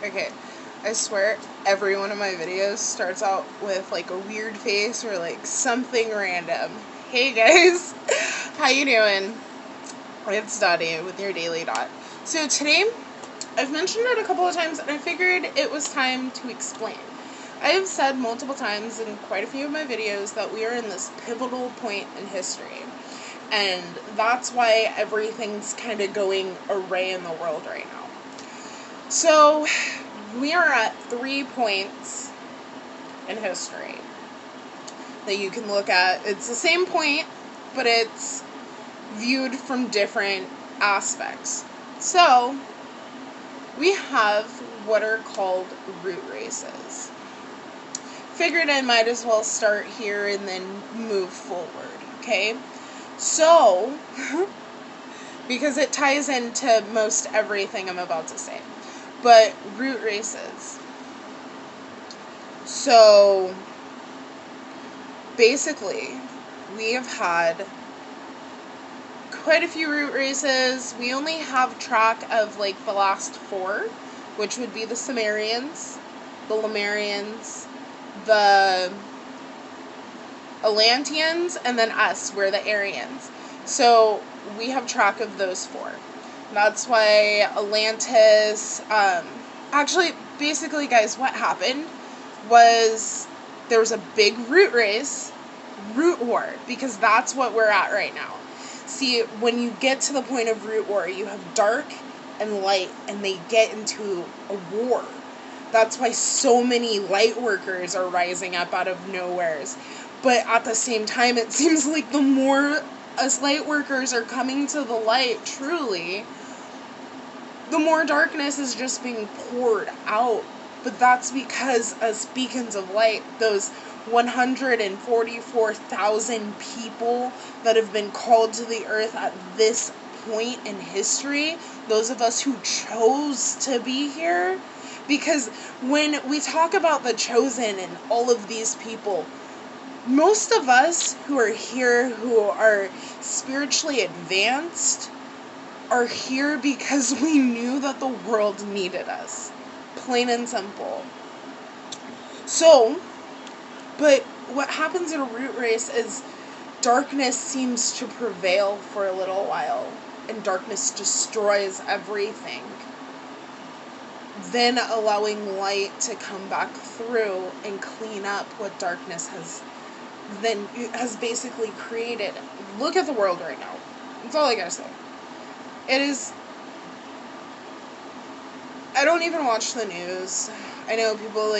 Okay, I swear every one of my videos starts out with like a weird face or like something random. Hey guys, how you doing? It's Dottie with your Daily Dot. So today, I've mentioned it a couple of times and I figured it was time to explain. I have said multiple times in quite a few of my videos that we are in this pivotal point in history. And that's why everything's kind of going array in the world right now. So, we are at 3 points in history that you can look at. It's the same point, but it's viewed from different aspects. So, we have what are called root races. Figured I might as well start here and then move forward, okay? So, because it ties into most everything I'm about to say. But root races. So, basically, we have had quite a few root races. We only have track of like the last 4, which would be the Sumerians, the Lemurians, the Atlanteans, and then us, we're the Aryans. So we have track of those 4. That's why Atlantis, actually, basically, guys, what happened was there was a big root race, root war, because that's what we're at right now. See, when you get to the point of root war, you have dark and light, and they get into a war. That's why so many light workers are rising up out of nowheres. But at the same time, it seems like the more us light workers are coming to the light, truly, the more darkness is just being poured out. But that's because as beacons of light, those 144,000 people that have been called to the earth at this point in history, those of us who chose to be here, because when we talk about the chosen and all of these people, most of us who are here, who are spiritually advanced, are here because we knew that the world needed us. Plain and simple. So, but what happens in a root race is darkness seems to prevail for a little while, and darkness destroys everything. Then allowing light to come back through and clean up what darkness has basically created. Look at the world right now. That's all I gotta say. It is. I don't even watch the news. I know people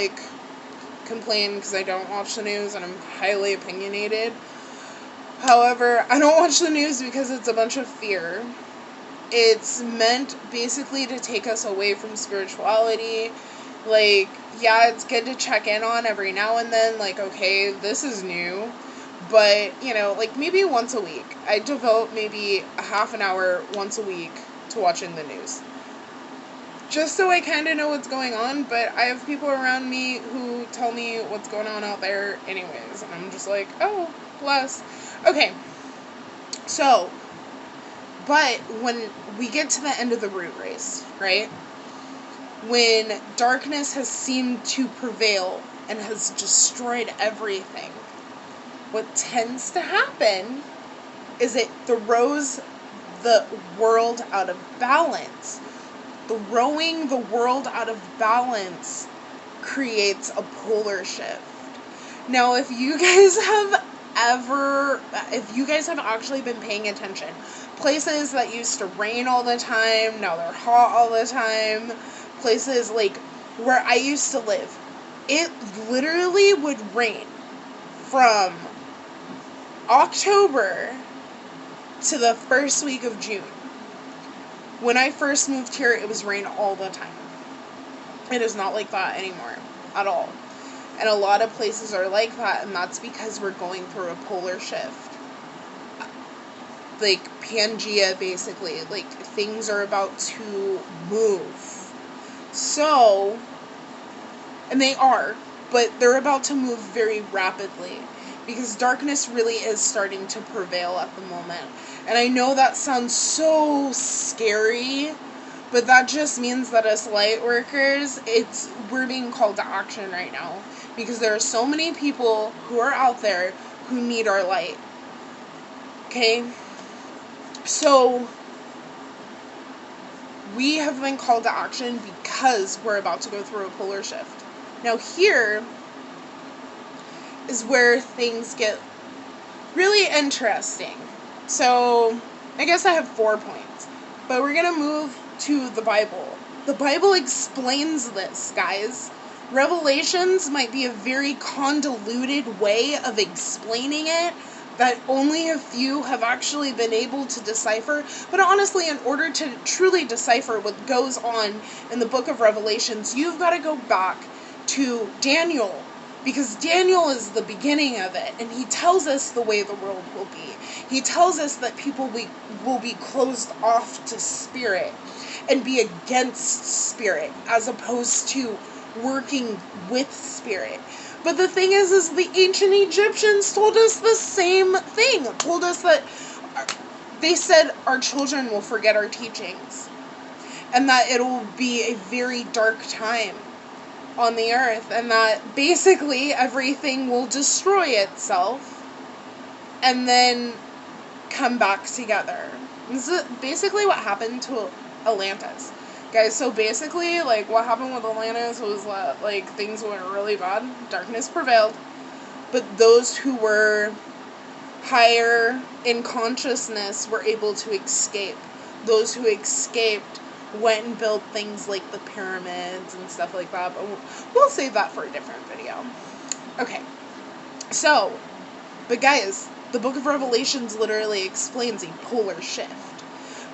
complain because I don't watch the news and I'm highly opinionated. However, I don't watch the news because it's a bunch of fear. It's meant basically to take us away from spirituality. Yeah, it's good to check in on every now and then, okay, this is new. But, maybe once a week. I devote maybe a half an hour once a week to watching the news. Just so I kind of know what's going on, but I have people around me who tell me what's going on out there anyways, and I'm just like, oh, bless. Okay, so, but when we get to the end of the root race, right, when darkness has seemed to prevail and has destroyed everything, what tends to happen is it throws the world out of balance. Throwing the world out of balance creates a polar shift. Now, if you guys have actually been paying attention, places that used to rain all the time, now they're hot all the time, places like where I used to live, it literally would rain from October to the first week of June. When I first moved here, it was rain all the time. It is not like that anymore, at all. And a lot of places are like that, and that's because we're going through a polar shift. Pangea, basically. Things are about to move. So, and they are, but they're about to move very rapidly. Because darkness really is starting to prevail at the moment. And I know that sounds so scary, But that just means that as light workers, we're being called to action right now. Because there are so many people who are out there who need our light. Okay? So, we have been called to action because we're about to go through a polar shift. Now here is where things get really interesting. So, I guess I have 4 points. But we're going to move to the Bible. The Bible explains this, guys. Revelations might be a very convoluted way of explaining it that only a few have actually been able to decipher. But honestly, in order to truly decipher what goes on in the book of Revelations, you've got to go back to Daniel, because Daniel is the beginning of it, and he tells us the way the world will be. He tells us that people will be closed off to spirit and be against spirit as opposed to working with spirit. But the thing is the ancient Egyptians told us the same thing. Told us that they said our children will forget our teachings, and that it will be a very dark time on the earth, and that basically everything will destroy itself and then come back together. This is basically what happened to Atlantis. Guys, so basically, like, what happened with Atlantis was that, like, things went really bad. Darkness prevailed. But those who were higher in consciousness were able to escape. Those who escaped went and built things like the pyramids and stuff like that. But we'll save that for a different video. Okay. So, but guys, the book of Revelations literally explains a polar shift.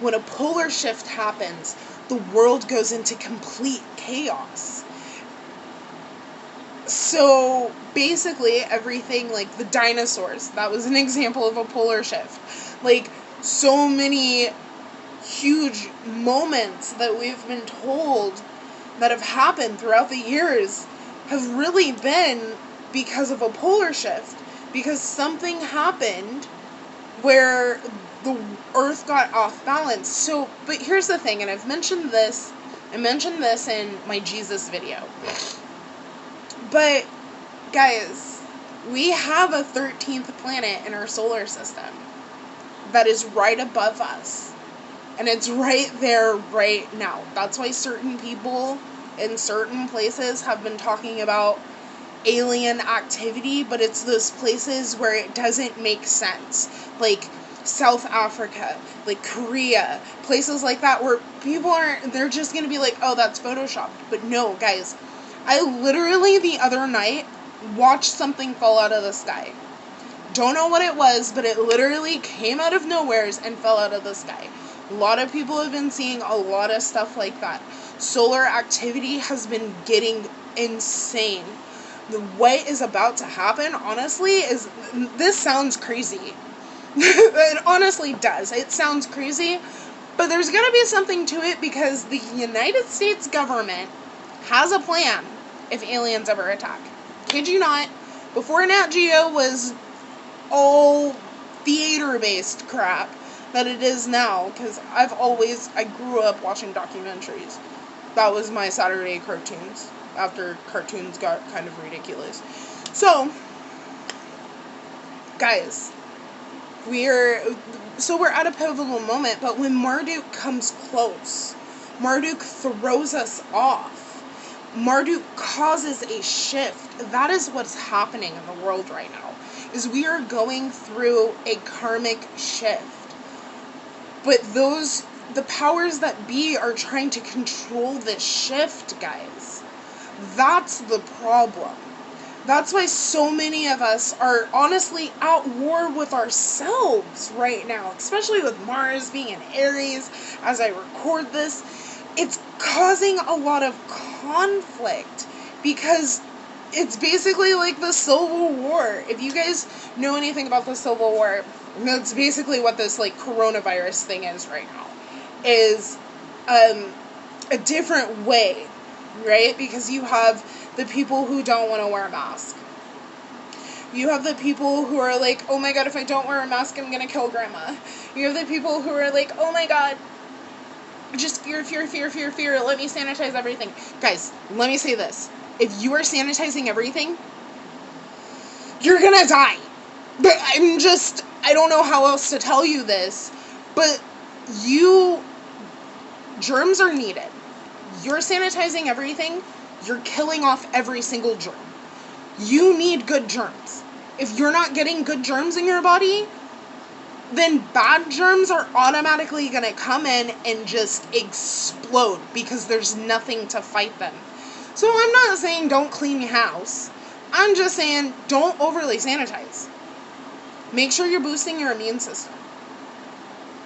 When a polar shift happens, the world goes into complete chaos. So, basically, everything, like the dinosaurs, that was an example of a polar shift. Like, so many huge moments that we've been told that have happened throughout the years have really been because of a polar shift. Because something happened where the earth got off balance. So, but here's the thing, and I mentioned this in my Jesus video. But, guys, we have a 13th planet in our solar system that is right above us. And it's right there right now. That's why certain people in certain places have been talking about alien activity, but it's those places where it doesn't make sense. Like South Africa, like Korea, places like that where people they're just going to be like, oh, that's photoshopped. But no, guys, I literally the other night watched something fall out of the sky. Don't know what it was, but it literally came out of nowheres and fell out of the sky. A lot of people have been seeing a lot of stuff like that. Solar activity has been getting insane. What is about to happen, honestly, this sounds crazy. It honestly does. It sounds crazy, but there's going to be something to it because the United States government has a plan if aliens ever attack. Kid you not, before Nat Geo was all theater-based crap that it is now, because I grew up watching documentaries. That was my Saturday cartoons, after cartoons got kind of ridiculous. So, guys, we're at a pivotal moment, but when Marduk comes close, Marduk throws us off. Marduk causes a shift. That is what's happening in the world right now, is we are going through a karmic shift. But the powers that be are trying to control this shift, guys. That's the problem. That's why so many of us are honestly at war with ourselves right now, especially with Mars being in Aries as I record this. It's causing a lot of conflict because it's basically like the Civil War. If you guys know anything about the Civil War, that's basically what this like coronavirus thing is right now. Is a different way, right? Because you have the people who don't want to wear a mask. You have the people who are like, oh my god, if I don't wear a mask, I'm gonna kill grandma. You have the people who are like, oh my god, just fear, fear, fear, fear, fear. Let me sanitize everything. Guys, let me say this. If you are sanitizing everything, you're gonna die. But I don't know how else to tell you this, but germs are needed. You're sanitizing everything, you're killing off every single germ. You need good germs. If you're not getting good germs in your body, then bad germs are automatically going to come in and just explode because there's nothing to fight them. So I'm not saying don't clean your house. I'm just saying don't overly sanitize. Make sure you're boosting your immune system.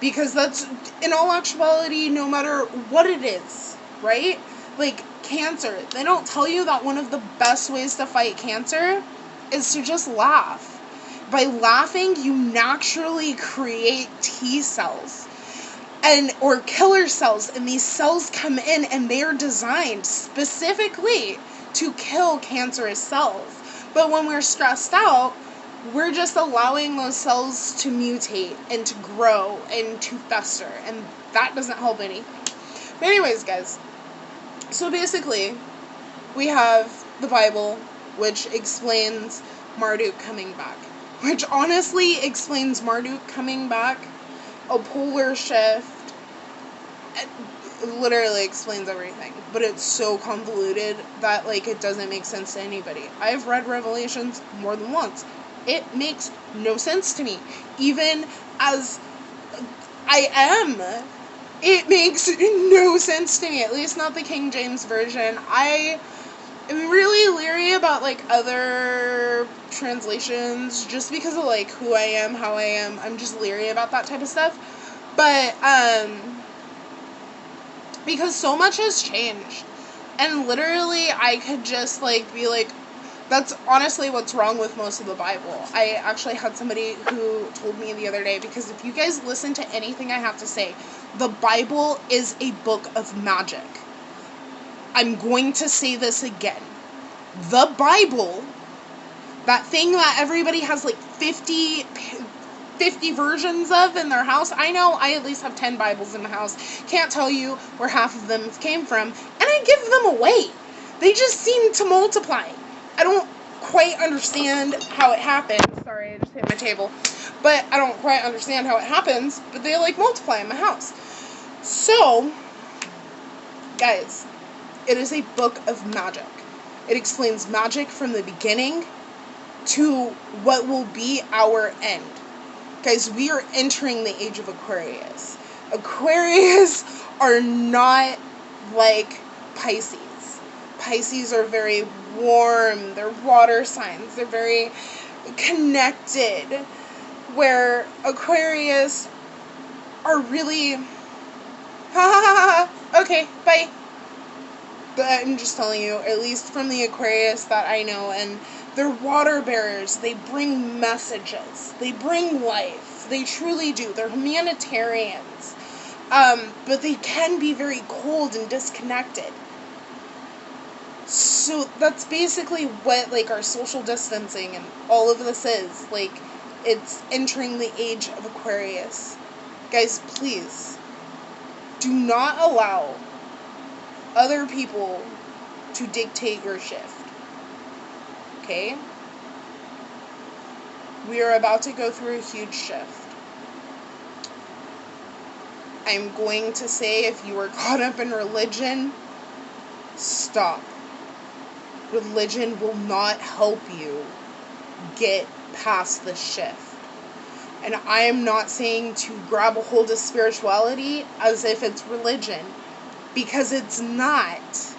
Because that's, in all actuality, no matter what it is, right? Like cancer, they don't tell you that one of the best ways to fight cancer is to just laugh. By laughing, you naturally create T cells or killer cells, and these cells come in and they are designed specifically to kill cancerous cells. But when we're stressed out, we're just allowing those cells to mutate and to grow and to fester, and that doesn't help anything. But anyways, guys, so basically, we have the Bible, which explains Marduk coming back. Which honestly explains Marduk coming back, a polar shift. It literally explains everything. But it's so convoluted that, it doesn't make sense to anybody. I've read Revelations more than once. It makes no sense to me. Even as I am, it makes no sense to me. At least not the King James Version. I'm really leery about, other translations, just because of, who I am, how I am. I'm just leery about that type of stuff. But, because so much has changed. And literally, I could just, be like, that's honestly what's wrong with most of the Bible. I actually had somebody who told me the other day, because if you guys listen to anything I have to say, the Bible is a book of magic. I'm going to say this again. The Bible, that thing that everybody has 50 versions of in their house. I know I at least have 10 Bibles in my house. Can't tell you where half of them came from. And I give them away. They just seem to multiply. I don't quite understand how it happens. Sorry, I just hit my table. But I don't quite understand how it happens. But they multiply in my house. So, guys, it is a book of magic. It explains magic from the beginning to what will be our end. Guys, we are entering the age of Aquarius. Aquarius are not like Pisces. Pisces are very warm. They're water signs. They're very connected. Where Aquarius are really... Okay, bye. But I'm just telling you, at least from the Aquarius that I know, and they're water bearers. They bring messages. They bring life. They truly do. They're humanitarians. But they can be very cold and disconnected. So that's basically what, our social distancing and all of this is. It's entering the age of Aquarius. Guys, please, do not allow other people to dictate your shift. Okay? We are about to go through a huge shift. I'm going to say, if you are caught up in religion, stop. Religion will not help you get past the shift. And I am not saying to grab a hold of spirituality as if it's religion, because it's not.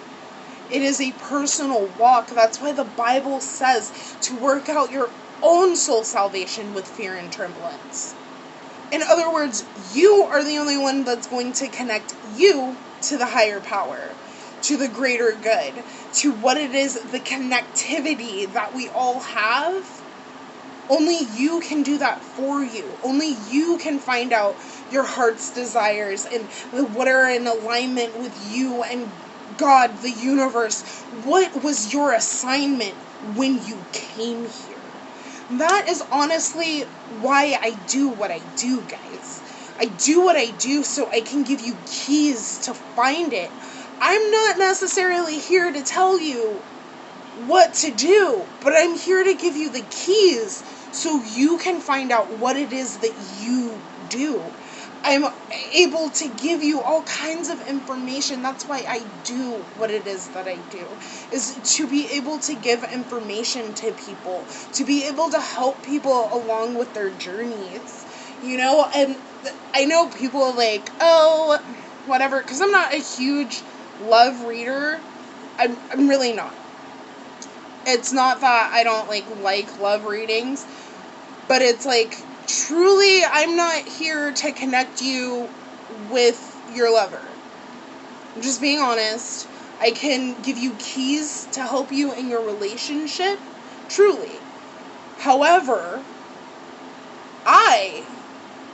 It is a personal walk. That's why the Bible says to work out your own soul salvation with fear and tremblance. In other words, you are the only one that's going to connect you to the higher power, to the greater good, to what it is, the connectivity that we all have. Only you can do that for you. Only you can find out your heart's desires and what are in alignment with you and God, the universe. What was your assignment when you came here? That is honestly why I do what I do, guys. I do what I do so I can give you keys to find it. I'm not necessarily here to tell you what to do, but I'm here to give you the keys so you can find out what it is that you do. I'm able to give you all kinds of information. That's why I do what it is that I do, is to be able to give information to people, to be able to help people along with their journeys, and I know people like, oh, whatever, because I'm not a huge love reader. I'm really not. It's not that I don't like love readings, but it's like, truly, I'm not here to connect you with your lover. I'm just being honest. I can give you keys to help you in your relationship, truly. However, I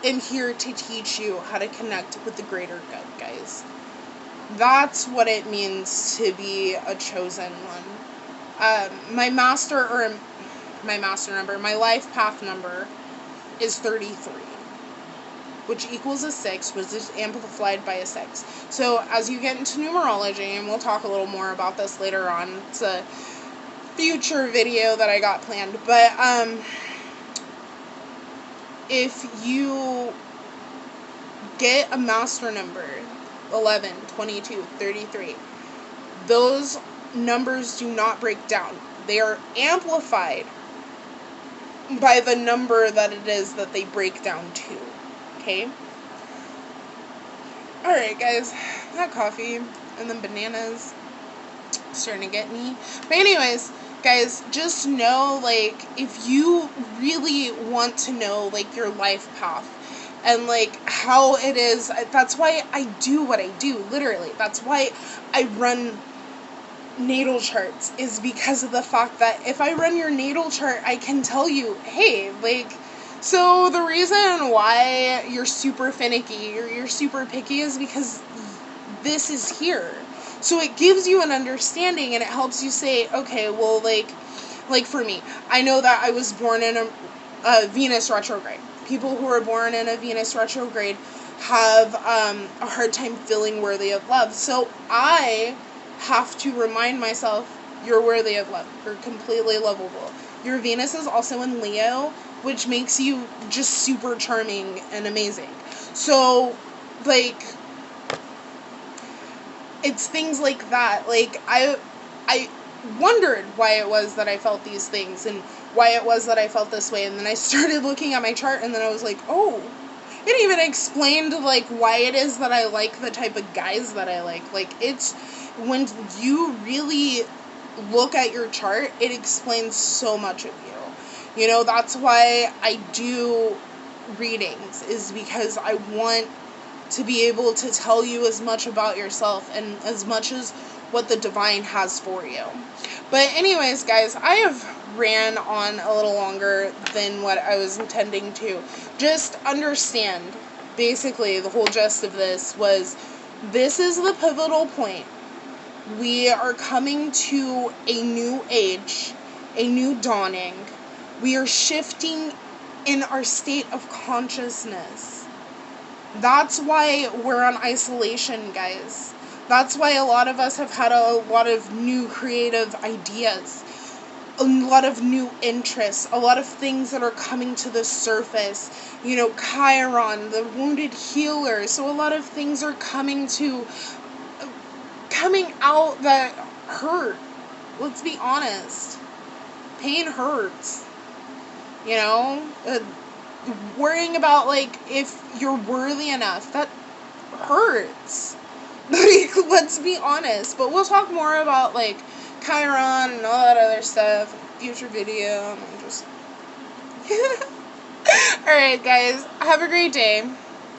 am here to teach you how to connect with the greater good, guys. That's what it means to be a chosen one. My life path number is 33, which equals a 6, which is amplified by a 6. So as you get into numerology, and we'll talk a little more about this later on, it's a future video that I got planned, but if you get a master number, 11, 22, 33, those numbers do not break down. They are amplified by the number that it is that they break down to. Okay? Alright, guys. That coffee and then bananas starting to get me. But anyways, guys, just know, if you really want to know, your life path and, how it is, that's why I do what I do, literally. That's why I run natal charts, is because of the fact that if I run your natal chart, I can tell you, hey, so the reason why you're super finicky or you're super picky is because this is here. So it gives you an understanding, and it helps you say, okay, well, for me, I know that I was born in a Venus retrograde. People who are born in a Venus retrograde have a hard time feeling worthy of love. So I have to remind myself, you're worthy of love. You're completely lovable. Your Venus is also in Leo, which makes you just super charming and amazing. So, it's things like that. I wondered why it was that I felt these things and why it was that I felt this way. And then I started looking at my chart, and then I was like, oh, it even explained, why it is that I like the type of guys that I like. It's, when you really look at your chart, it explains so much of you. That's why I do readings, is because I want to be able to tell you as much about yourself and as much as what the divine has for you. But anyways, guys, I have ran on a little longer than what I was intending to. Just understand, basically, the whole gist of this is the pivotal point. We are coming to a new age, a new dawning. We are shifting in our state of consciousness. That's why we're on isolation, guys. That's why a lot of us have had a lot of new creative ideas, a lot of new interests, a lot of things that are coming to the surface. Chiron, the wounded healer. So a lot of things are coming out that hurt. Let's be honest. Pain hurts. Worrying about, if you're worthy enough, that hurts. Let's be honest. But we'll talk more about, Chiron and all that other stuff in a future video. Alright, guys. Have a great day.